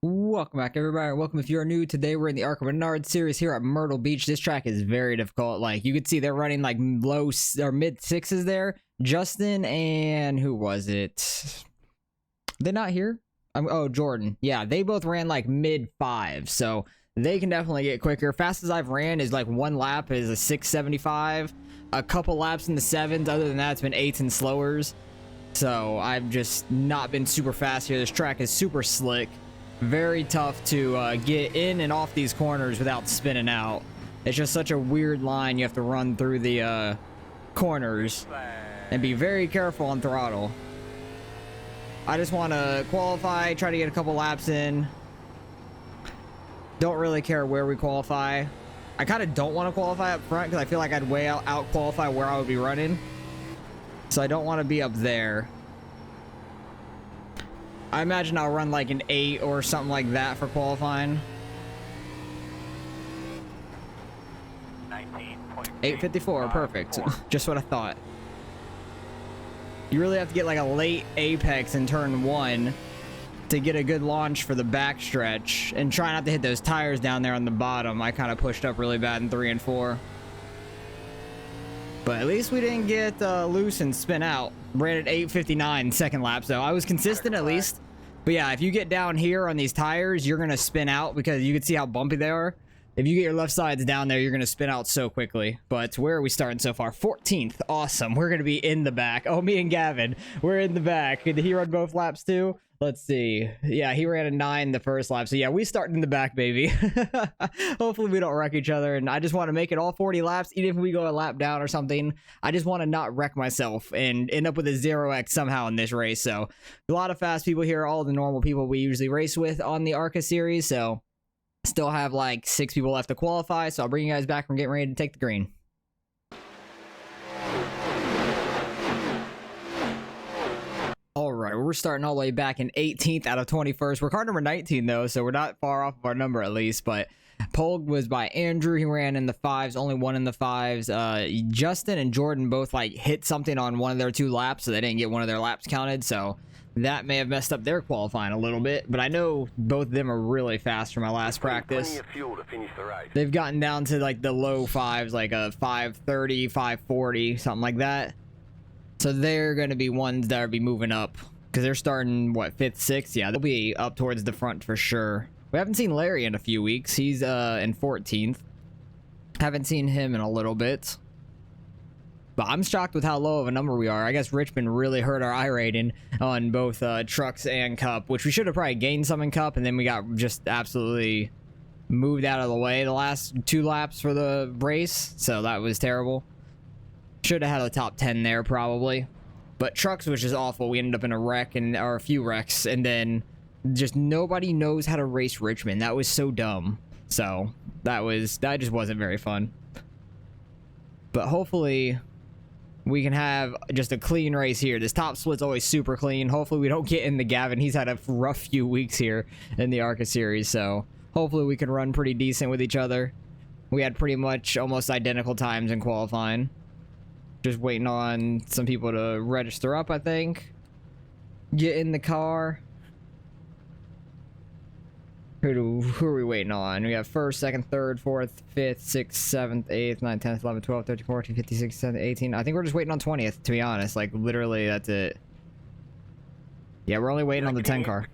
Welcome back, everybody. Welcome if you're new. Today we're in the Arca Menards series here at Myrtle Beach. This track is very difficult. Like, you could see they're running like low or mid sixes there. Justin and who was it? They're not here. Oh, Jordan. Yeah, they both ran like mid five, so they can definitely get quicker. Fastest I've ran is like one lap is a 675. A couple laps in the sevens. Other than that, it's been eights and slowers. So I've just not been super fast here. This track is super slick. Very tough to get in and off these corners without spinning out. It's just such a weird line. You have to run through the corners and be very careful on throttle. I just want to qualify, try to get a couple laps in. Don't really care where we qualify. I kind of don't want to qualify up front because I feel like I'd way out qualify where I would be running. So I don't want to be up there. I imagine I'll run like an 8 or something like that for qualifying. 8:54, perfect. Just what I thought. You really have to get like a late apex in turn 1 to get a good launch for the back stretch, and try not to hit those tires down there on the bottom. I kind of pushed up really bad in 3 and 4. But at least we didn't get loose and spin out. Ran at 8:59 second lap, so I was consistent at least. But yeah, if you get down here on these tires, you're going to spin out because you can see how bumpy they are. If you get your left sides down there, you're going to spin out so quickly. But where are we starting so far? 14th. Awesome. We're going to be in the back. Oh, me and Gavin, we're in the back. Did he run both laps too? Let's see. Yeah, he ran a 9 the first lap. So yeah, we start in the back, baby. Hopefully we don't wreck each other. And I just want to make it all 40 laps. Even if we go a lap down or something, I just want to not wreck myself and end up with a 0x somehow in this race. So a lot of fast people here, all the normal people we usually race with on the Arca series. So still have like 6 people left to qualify. So I'll bring you guys back from getting ready to take the green. Alright, we're starting all the way back in 18th out of 21st. We're car number 19 though, so we're not far off of our number at least. But pole was by Andrew. He ran in the 5s, only one in the 5s. Justin and Jordan both like hit something on one of their 2 laps, so they didn't get one of their laps counted. So that may have messed up their qualifying a little bit. But I know both of them are really fast from my last practice. They've gotten down to like the low 5s, like a 530, 540, something like that. So they're going to be ones that will be moving up because they're starting, what, 5th, 6th? Yeah, they'll be up towards the front for sure. We haven't seen Larry in a few weeks. He's in 14th. Haven't seen him in a little bit. But I'm shocked with how low of a number we are. I guess Richmond really hurt our iRating on both trucks and Cup, which we should have probably gained some in Cup, and then we got just absolutely moved out of the way the last 2 laps for the race. So that was terrible. Should have had a top 10 there probably, but trucks was just awful. We ended up in a wreck or a few wrecks, and then just nobody knows how to race Richmond. That was so dumb. So that just wasn't very fun. But hopefully we can have just a clean race here. This top split's always super clean. Hopefully we don't get into Gavin. He's had a rough few weeks here in the Arca series, so hopefully we can run pretty decent with each other. We had pretty much almost identical times in qualifying. Just waiting on some people to register up, I think. Get in the car. Who are we waiting on? We have 1st, 2nd, 3rd, 4th, 5th, 6th, 7th, 8th, 9th, 10th, 11th, 12th, 13th, 14th, 15th, 16th, 17th, 18th. I think we're just waiting on 20th, to be honest. Like, literally, that's it. Yeah, we're only waiting on the 10 car.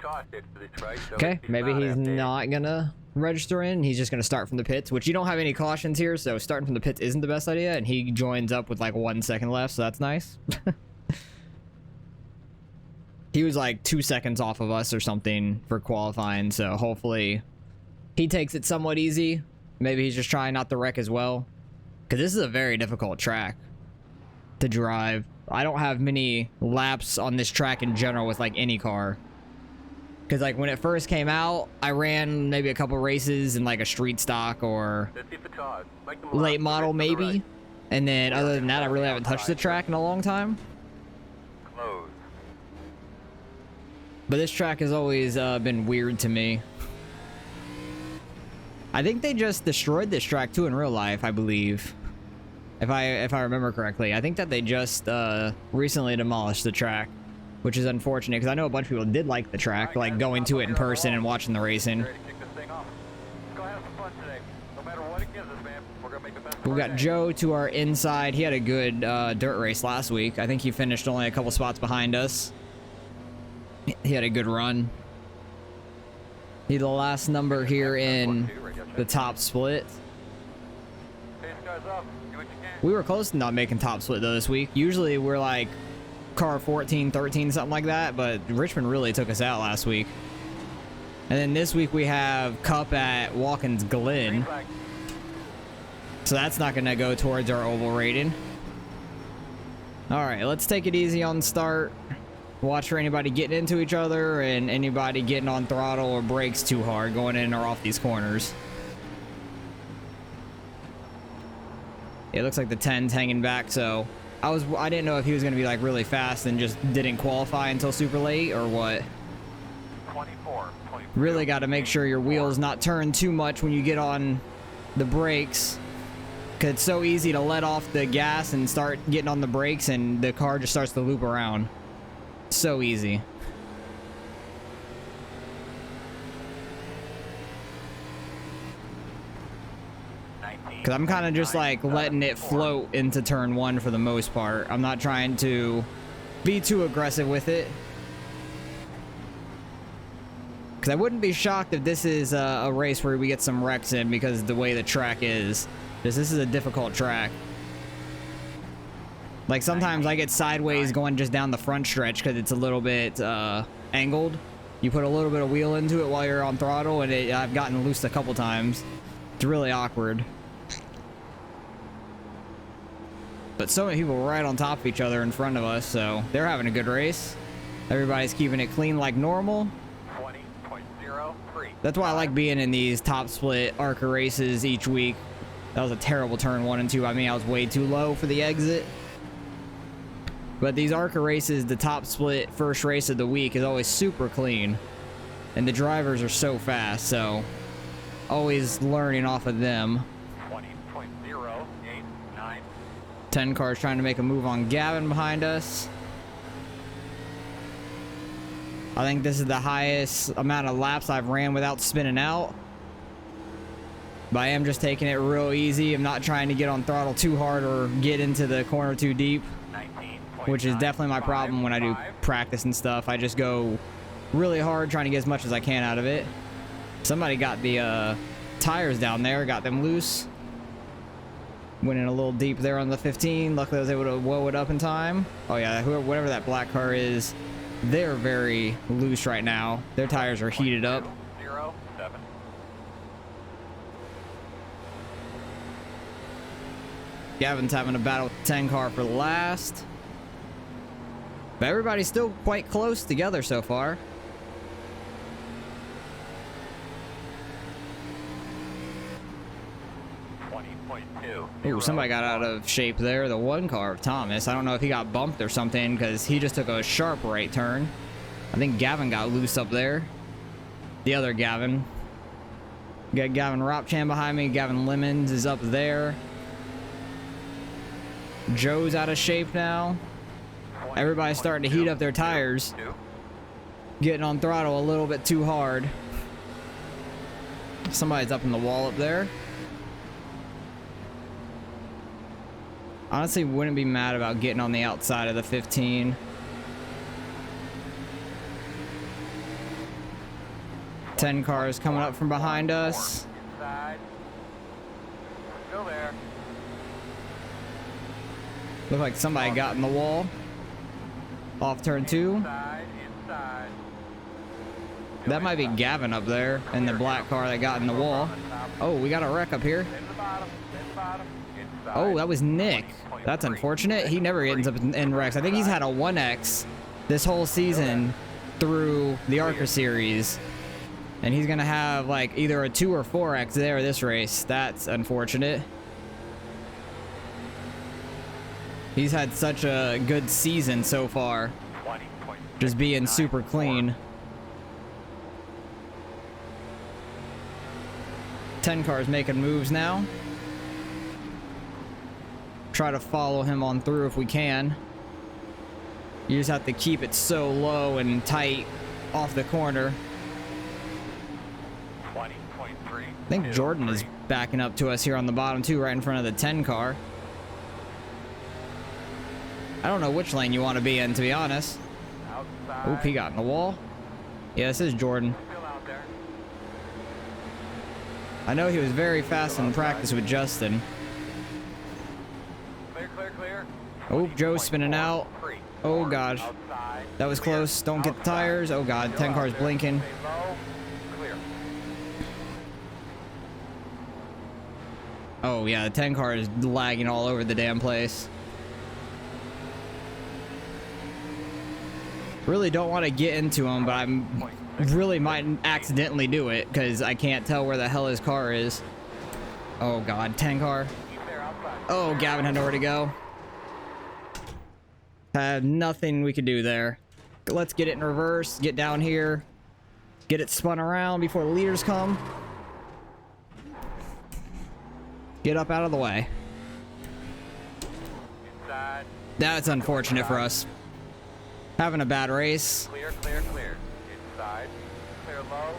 Okay, maybe he's not gonna register in. He's just gonna start from the pits, which you don't have any cautions here, so starting from the pits isn't the best idea. And he joins up with like 1 second left, so that's nice. He was like 2 seconds off of us or something for qualifying, so hopefully he takes it somewhat easy. Maybe he's just trying not to wreck as well, because this is a very difficult track to drive. I don't have many laps on this track in general with like any car. Because like when it first came out, I ran maybe a couple races in like a street stock or late model maybe. And then other than that, I really haven't touched the track in a long time. But this track has always been weird to me. I think they just destroyed this track too in real life, I believe. If I remember correctly. I think that they just recently demolished the track. which is unfortunate because I know a bunch of people did like the track, like going to it in person and watching the racing. We got Joe to our inside. He had a good dirt race last week. I think he finished only a couple spots behind us. He had a good run. He's the last number here in the top split. We were close to not making top split though this week. Usually we're like car 14, 13, something like that, but Richmond really took us out last week. And then this week we have Cup at Watkins Glen. So that's not going to go towards our oval rating. All right, let's take it easy on the start. Watch for anybody getting into each other and anybody getting on throttle or brakes too hard going in or off these corners. It looks like the 10's hanging back, so I didn't know if he was going to be like really fast and just didn't qualify until super late or what. 24. Really got to make sure your wheels not turn too much when you get on the brakes, because it's so easy to let off the gas and start getting on the brakes and the car just starts to loop around. So easy. Because I'm kind of just like letting it float into turn one for the most part. I'm not trying to be too aggressive with it. Because I wouldn't be shocked if this is a race where we get some wrecks in because of the way the track is. Because this is a difficult track. Like sometimes I get sideways going just down the front stretch because it's a little bit angled. You put a little bit of wheel into it while you're on throttle and I've gotten loose a couple times. It's really awkward. But so many people right on top of each other in front of us, so they're having a good race. Everybody's keeping it clean like normal. 20.03. That's why I like being in these top split ARCA races each week. That was a terrible turn 1 and 2. I mean, I was way too low for the exit. But these ARCA races, the top split first race of the week is always super clean. And the drivers are so fast, so always learning off of them. 10 cars trying to make a move on Gavin behind us. I think this is the highest amount of laps I've ran without spinning out. But I am just taking it real easy. I'm not trying to get on throttle too hard or get into the corner too deep, which is definitely my problem when I do practice and stuff. I just go really hard trying to get as much as I can out of it. Somebody got the tires down there, got them loose. Went in a little deep there on the 15. Luckily, I was able to woe it up in time. Oh, yeah, whatever that black car is, they're very loose right now. Their tires are heated up. 07. Gavin's having a battle with the 10 car for last. But everybody's still quite close together so far. Ooh, somebody got out of shape there. The 1 car of Thomas. I don't know if he got bumped or something because he just took a sharp right turn. I think Gavin got loose up there. The other Gavin. Got Gavin Ropchan behind me. Gavin Lemons is up there. Joe's out of shape now. Everybody's starting to heat up their tires. Getting on throttle a little bit too hard. Somebody's up in the wall up there. Honestly, wouldn't be mad about getting on the outside of the 15. Ten cars coming up from behind us. Look like somebody got in the wall. Off turn 2. That might be Gavin up there in the black car that got in the wall. Oh, we got a wreck up here. Oh, that was Nick. That's unfortunate. He never ends up in wrecks. I think he's had a 1X this whole season through the ARCA series. And he's going to have like either a 2 or 4X there this race. That's unfortunate. He's had such a good season so far. Just being super clean. 10 cars making moves now. Try to follow him on through if we can. You just have to keep it so low and tight off the corner. 20.3. I think Jordan is backing up to us here on the bottom too, right in front of the 10 car. I don't know which lane you want to be in, to be honest. Outside. Oop, he got in the wall. Yeah, this is Jordan. Still out there. I know he was very fast in practice with Justin. Clear, clear, clear. Oh, Joe's spinning out. 20.3. Oh gosh, Outside. that was Clear. close. Don't get the Outside. tires. Oh god, Still 10 out cars there. blinking. Stay low. Clear. Oh yeah, the 10 car is lagging all over the damn place. Really don't want to get into him, but I'm really might accidentally do it because I can't tell where the hell his car is. Oh god, 10 car. Keep there outside. Oh, Gavin had nowhere to go. Had nothing we could do there. Let's get it in reverse, get down here, get it spun around before the leaders come. Get up out of the way. Inside. That's unfortunate for us. Having a bad race. Clear, clear, clear. Inside. Clear low.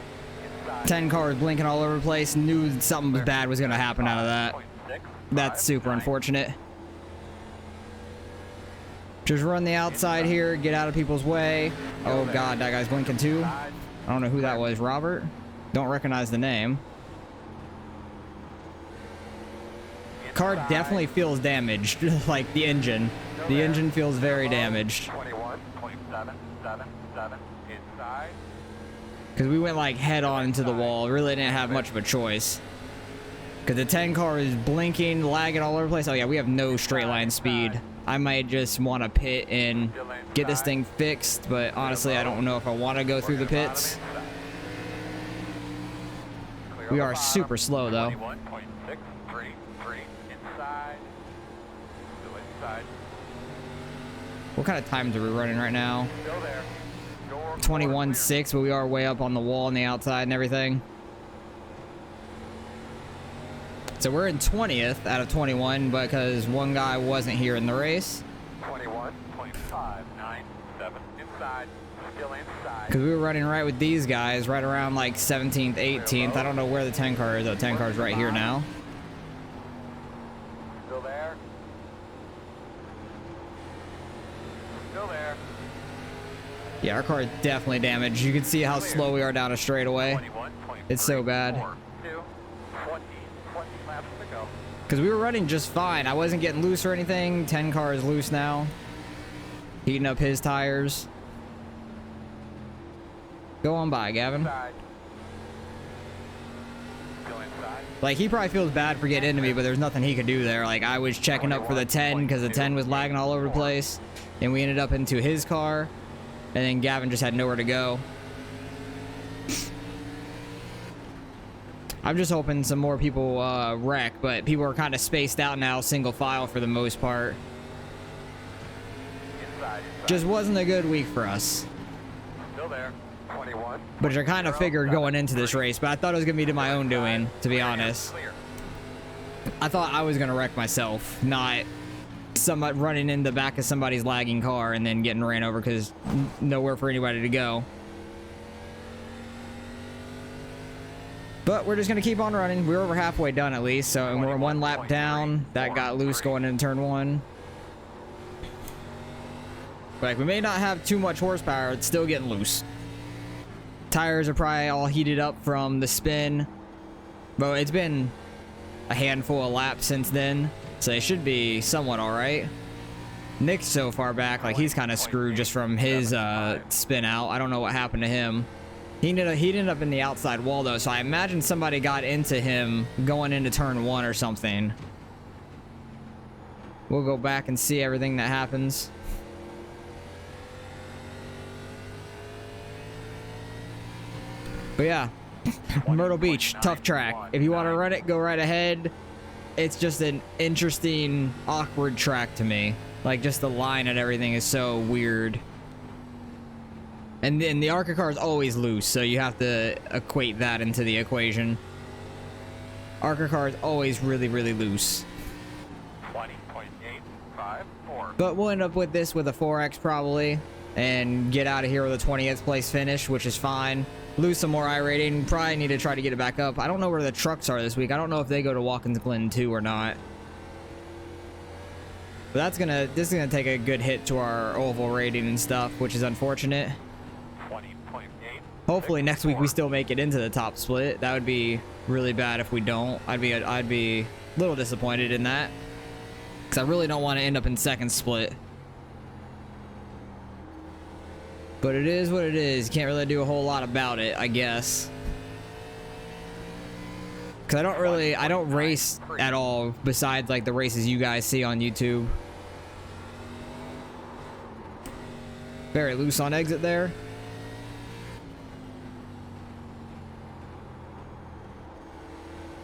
Inside. 10 cars blinking all over the place. Knew something bad was going to happen out of that. 5.6. That's super unfortunate. Just run the outside here, get out of people's way. Oh god, that guy's blinking too. Inside. I don't know who that was. Robert? Don't recognize the name. Car definitely feels damaged, like the engine. The engine feels very damaged. 21.777 inside. Because we went like head on into the wall. Really didn't have much of a choice. Because the 10 car is blinking, lagging all over the place. Oh yeah, we have no straight line speed. I might just want to pit and get this thing fixed, but honestly, I don't know if I want to go through the pits. We are super slow though. 21.633 inside. Still inside. What kind of times are we running right now? Still there. Door 21.6, but we are way up on the wall on the outside and everything. So we're in 20th out of 21 because one guy wasn't here in the race. 21.597 inside. Still inside. Because we were running right with these guys, right around like 17th, 18th. I don't know where the 10 car is. The 10 car's right here now. Still there. Still there. Yeah, our car is definitely damaged. You can see how slow we are down a straightaway. 21.342. It's so bad. 20 laps to go. Because we were running just fine. I wasn't getting loose or anything. 10 car is loose now. Heating up his tires. Go on by, Gavin. Inside. Still inside. Like, he probably feels bad for getting into me, but there's nothing he could do there. Like, I was checking up for the 10 because the 10 was lagging all over the place. And we ended up into his car. And then Gavin just had nowhere to go. I'm just hoping some more people wreck, but people are kind of spaced out now, single file for the most part. Inside. Just wasn't a good week for us. Still there. 21. Which I kind of figured going into this race, but I thought it was going to be to my own doing, to be honest. Clear. I thought I was going to wreck myself, not somebody running in the back of somebody's lagging car and then getting ran over because nowhere for anybody to go. But we're just going to keep on running. We're over halfway done at least, so and we're one lap down. That got loose going into turn one. Like, we may not have too much horsepower, it's still getting loose. Tires are probably all heated up from the spin. But it's been a handful of laps since then, so they should be somewhat alright. Nick's so far back, like he's kind of screwed just from his spin out. I don't know what happened to him. He ended up in the outside wall though, so I imagine somebody got into him going into turn one or something. We'll go back and see everything that happens. But yeah, Myrtle Beach, tough track. If you want to run it, go right ahead. It's just an interesting, awkward track to me. Like, just the line and everything is so weird. And then the Arca car is always loose, so you have to equate that into the equation. Arca car is always really, really loose. 20.8 5, 4. But we'll end up with this with a 4X probably, and get out of here with a 20th place finish, which is fine. Lose some more iRating. Probably need to try to get it back up. I don't know where the trucks are this week. I don't know if they go to Watkins Glen too or not. But this is gonna take a good hit to our oval rating and stuff, which is unfortunate. 20.8. Hopefully next week we still make it into the top split. That would be really bad if we don't. I'd be a little disappointed in that, because I really don't want to end up in second split. But it is what it is. Can't really do a whole lot about it, I guess. Because I don't race at all besides like the races you guys see on YouTube. Very loose on exit there.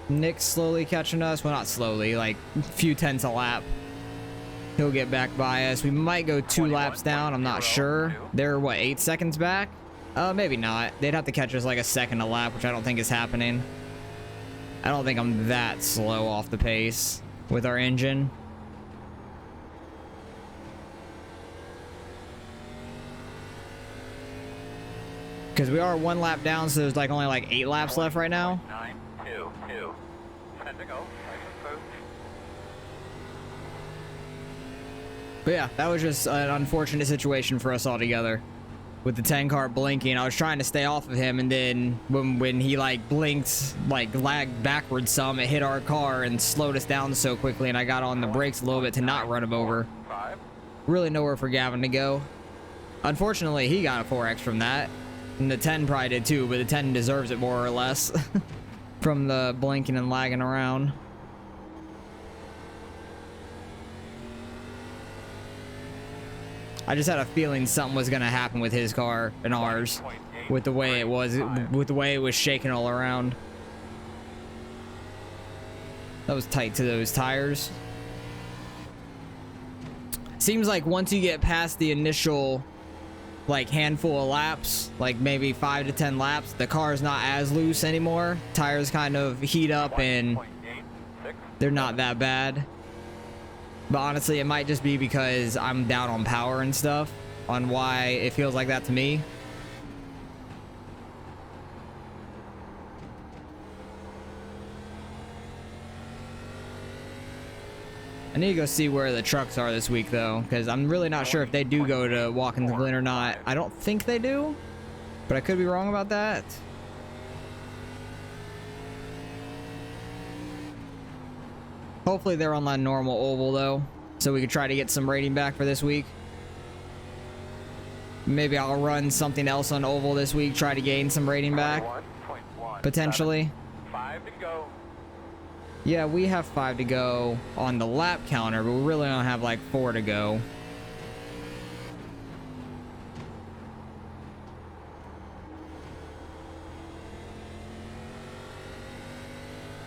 Nick's slowly catching us. Well, not slowly, like a few tenths a lap. He'll get back by us. We might go 2 laps down. I'm not sure. They're, what, 8 seconds back? Maybe not. They'd have to catch us like a second a lap, which I don't think is happening. I don't think I'm that slow off the pace with our engine. Because we are 1 lap down, so there's like only like 8 laps left right now. 9, 2, 2. Send to go. But yeah, that was just an unfortunate situation for us all together. With the 10 car blinking, I was trying to stay off of him, and then when he like blinked, like lagged backwards some, it hit our car and slowed us down so quickly, and I got on the brakes a little bit to not run him over. Really nowhere for Gavin to go. Unfortunately, he got a 4X from that. And the 10 probably did too, but the 10 deserves it more or less from the blinking and lagging around. I just had a feeling something was gonna happen with his car and ours, with the way it was shaking all around. That was tight to those tires. Seems like once you get past the initial like handful of laps, like maybe 5 to 10 laps, the car's not as loose anymore. Tires kind of heat up and they're not that bad. But honestly, it might just be because I'm down on power and stuff, on why it feels like that to me. I need to go see where the trucks are this week, though, because I'm really not sure if they do go to Watkins Glen or not. I don't think they do, but I could be wrong about that. Hopefully they're on that normal oval, though, so we could try to get some rating back for this week. Maybe I'll run something else on oval this week, try to gain some rating back, potentially. 5 to go. Yeah, we have 5 to go on the lap counter, but we really don't have like 4 to go.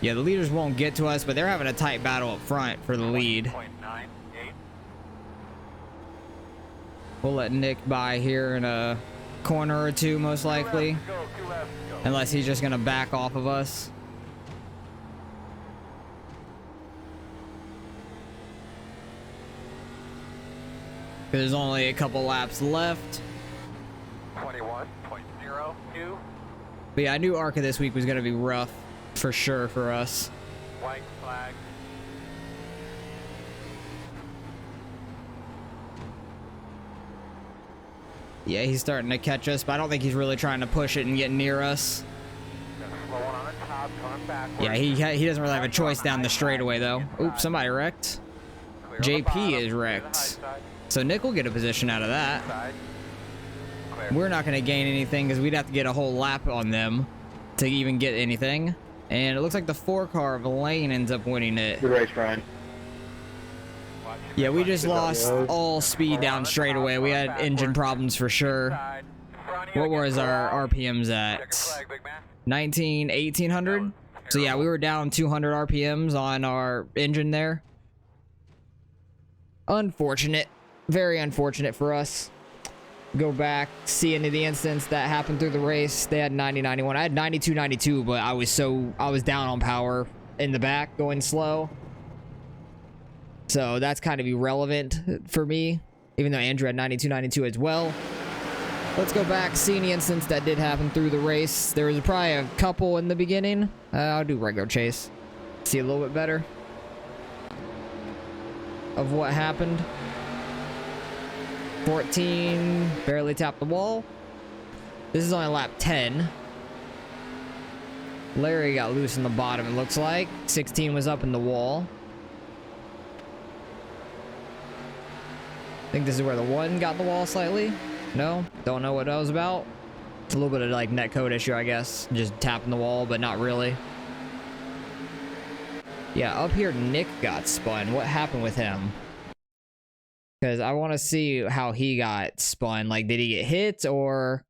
Yeah, the leaders won't get to us, but they're having a tight battle up front for the lead. We'll let Nick by here in a corner or two, most likely. Unless he's just going to back off of us. There's only a couple laps left. 21.02. But yeah, I knew Arca this week was going to be rough. For sure for us. White flag. Yeah, he's starting to catch us, but I don't think he's really trying to push it and get near us. Yeah, he doesn't really have a choice down the straightaway, though. Oops, somebody wrecked. JP is wrecked. So Nick will get a position out of that. We're not going to gain anything because we'd have to get a whole lap on them to even get anything. And it looks like the 4 car of Lane ends up winning it. Good race, Brian. Yeah, we just lost all speed down straight away. We had engine problems for sure. What was our RPMs at? 1800? So yeah, we were down 200 RPMs on our engine there. Unfortunate. Very unfortunate for us. Go back, see into the instance that happened through the race. They had 90-91. I had 92-92, but I was down on power in the back, going slow. So that's kind of irrelevant for me, even though Andrew had 92 as well. Let's go back, see any incidents that did happen through the race. There was probably a couple in the beginning. I'll do regular chase. See a little bit better of what happened. 14, barely tapped the wall. This is only lap 10. Larry got loose in the bottom, it looks like. 16 was up in the wall. I think this is where the 1 got the wall slightly. No, don't know what that was about. It's a little bit of like netcode issue, I guess. Just tapping the wall, but not really. Yeah, up here, Nick got spun. What happened with him? Because I want to see how he got spun. Like, did he get hit or...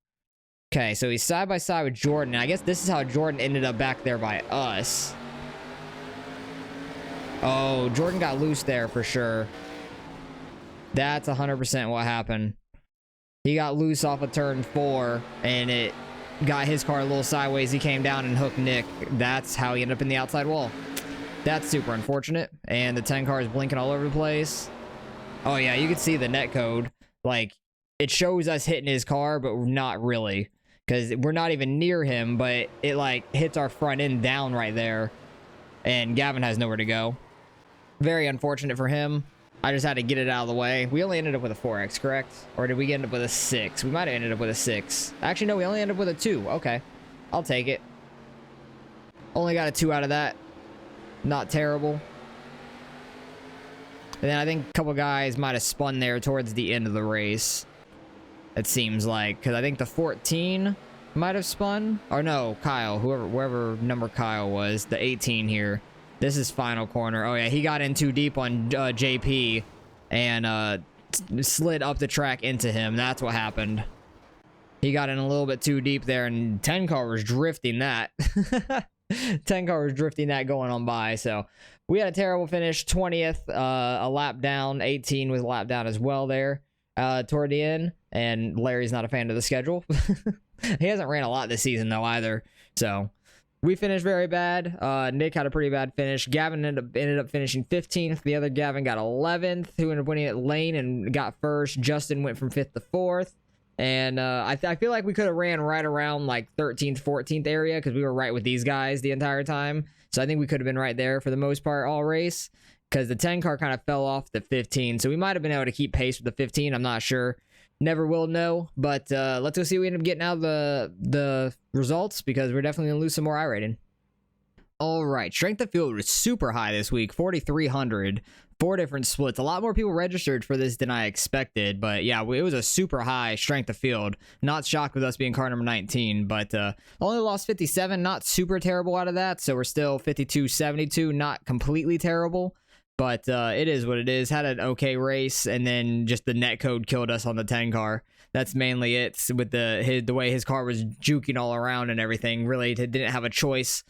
Okay, so he's side by side with Jordan. I guess this is how Jordan ended up back there by us. Oh, Jordan got loose there for sure. That's 100% what happened. He got loose off of turn 4, and it got his car a little sideways. He came down and hooked Nick. That's how he ended up in the outside wall. That's super unfortunate. And the 10 car is blinking all over the place. Oh, yeah, you can see the netcode. Like, it shows us hitting his car, but not really. Because we're not even near him, but it, like, hits our front end down right there. And Gavin has nowhere to go. Very unfortunate for him. I just had to get it out of the way. We only ended up with a 4X, correct? Or did we end up with a 6? We might have ended up with a 6. Actually, no, we only ended up with a 2. Okay. I'll take it. Only got a 2 out of that. Not terrible. And then I think a couple guys might have spun there towards the end of the race. It seems like. Because I think the 14 might have spun. Or no, Kyle. Whoever number Kyle was. The 18 here. This is final corner. Oh, yeah. He got in too deep on JP and slid up the track into him. That's what happened. He got in a little bit too deep there, and 10 car was drifting that. 10 car was drifting that going on by. So we had a terrible finish. 20th, a lap down. 18 was a lap down as well there toward the end. And Larry's not a fan of the schedule. He hasn't ran a lot this season, though, either. So... we finished very bad. Nick had a pretty bad finish. Gavin ended up finishing 15th. The other Gavin got 11th, who ended up winning at lane and got first. Justin went from 5th to 4th. And I feel like we could have ran right around like 13th, 14th area because we were right with these guys the entire time. So I think we could have been right there for the most part all race because the 10 car kind of fell off the 15. So we might have been able to keep pace with the 15. I'm not sure. Never will know, but let's go see what we end up getting out of the results because we're definitely going to lose some more iRating. All right, strength of field was super high this week, 4,300, 4 different splits. A lot more people registered for this than I expected, but yeah, it was a super high strength of field. Not shocked with us being car number 19, but only lost 57, not super terrible out of that, so we're still 52-72, not completely terrible. But it is what it is. Had an okay race, and then just the netcode killed us on the 10 car. That's mainly it. With the way his car was juking all around and everything, really didn't have a choice,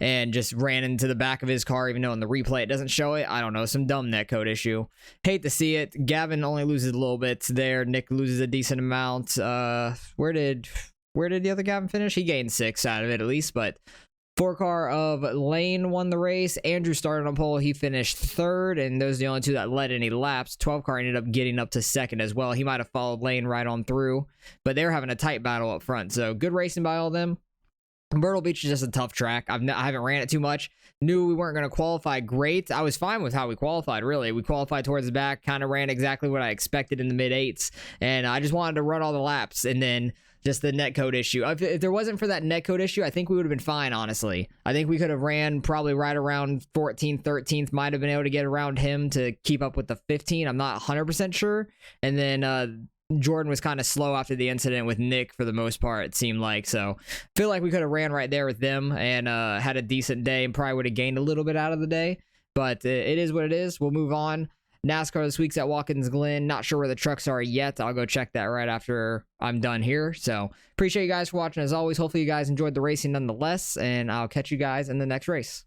and just ran into the back of his car. Even though in the replay it doesn't show it, I don't know, some dumb netcode issue. Hate to see it. Gavin only loses a little bit there. Nick loses a decent amount. Where did the other Gavin finish? He gained 6 out of it at least, but. 4 car of Lane won the race. Andrew started on pole. He finished 3rd, and those are the only 2 that led any laps. 12 car ended up getting up to 2nd as well. He might have followed Lane right on through, but they were having a tight battle up front. So good racing by all of them. Myrtle Beach is just a tough track. I haven't ran it too much. Knew we weren't going to qualify great. I was fine with how we qualified, really. We qualified towards the back, kind of ran exactly what I expected in the mid-8s, and I just wanted to run all the laps, and then just the netcode issue. If there wasn't for that netcode issue, I think we would have been fine, honestly. I think we could have ran probably right around 14th, 13th, might have been able to get around him to keep up with the 15. I'm not 100% sure. And then Jordan was kind of slow after the incident with Nick for the most part, it seemed like. So feel like we could have ran right there with them and had a decent day and probably would have gained a little bit out of the day. But it is what it is. We'll move on. NASCAR this week's at Watkins Glen. Not sure where the trucks are yet. I'll go check that right after I'm done here. So appreciate you guys for watching as always. Hopefully you guys enjoyed the racing nonetheless, and I'll catch you guys in the next race.